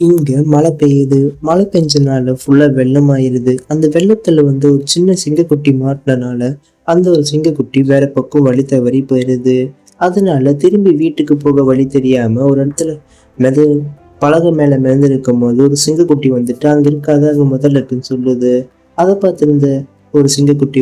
இங்க மழை பெய்யுது. மழை பெஞ்சனால ஃபுல்லா வெள்ளமாயிருது. அந்த வெள்ளத்துல ஒரு சின்ன சிங்கக்குட்டி மாட்டுனனால, அந்த ஒரு சிங்கக்குட்டி வேற பக்கம் வழி தவறி போயிருது. அதனால திரும்பி வீட்டுக்கு போக வழி தெரியாம ஒரு இடத்துல மெத பலகை மேல மிதந்திருக்கும்போது, ஒரு சிங்கக்குட்டி வந்துட்டு, "அங்க இருக்காத, அங்க முதல்ல இருக்குன்னு" சொல்லுது. அத பார்த்திருந்த ஒரு சிங்கக்குட்டி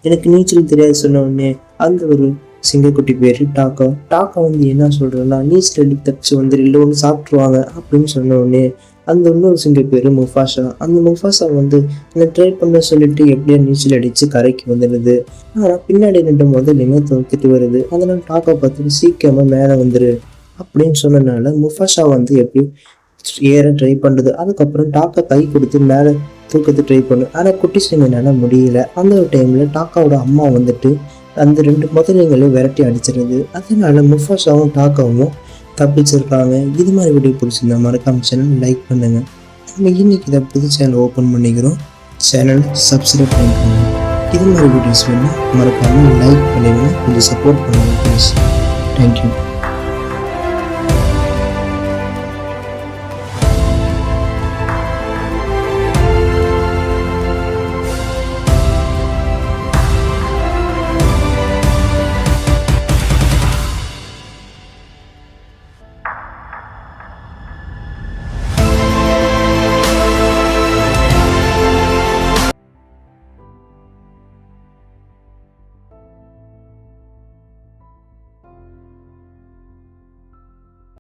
எனக்கு நீச்சல் தெரியாது சொன்ன உடனே, அந்த ஒரு சிங்கக்குட்டி பேரு டாக்கா. டாக்கா என்ன சொல்றதுன்னா, "நீச்சல் அடிச்சு தப்பிச்சு வந்துரு, இல்ல ஒண்ணு சாப்பிட்டுருவாங்க" அப்படின்னு சொன்ன உடனே, அந்த இன்னொரு சிங்கம் பேரு முஃபாசா. அந்த முஃபாசா என்ன ட்ரை பண்ண சொல்லிட்டு எப்படியோ நீச்சல் அடிச்சு கரைக்கு வந்துடுது. ஆனா பின்னாடி 2 முதலையுமே துரத்திட்டு வருது. அதனால டாக்கா பார்த்துட்டு "சீக்கிரமா மேல வந்துரு" அப்படின்னு சொன்னனால முஃபாசா எப்படியோ ஏற ட்ரை பண்ணுது. அதுக்கப்புறம் டாக்கா கை கொடுத்து மேல தூக்கத்த ட்ரை பண்ணும். ஆனா குட்டி சிங்கம்னால முடியல. அந்த ஒரு டைம்ல டாக்காவோட அம்மா அந்த 2 முதலைங்களையும் விரட்டி அடிச்சிருது. அதனால முஃபாசாவும் டாக்காவும் தப்பிச்சிருக்காங்க. இது மாதிரி வீடியோ பிடிச்சிருந்தா மறக்காம சேனல் லைக் பண்ணுங்க. நம்ம இன்னைக்கு இதை புது சேனல் ஓப்பன் பண்ணிக்கிறோம். சேனலை சப்ஸ்கிரைப் பண்ணிக்கோங்க. இது மாதிரி வீடியோஸ் வேணும் மறக்காம லைக் பண்ணிடுங்க. கொஞ்சம் சப்போர்ட் பண்ணுங்க ப்ளீஸ். தேங்க்யூ.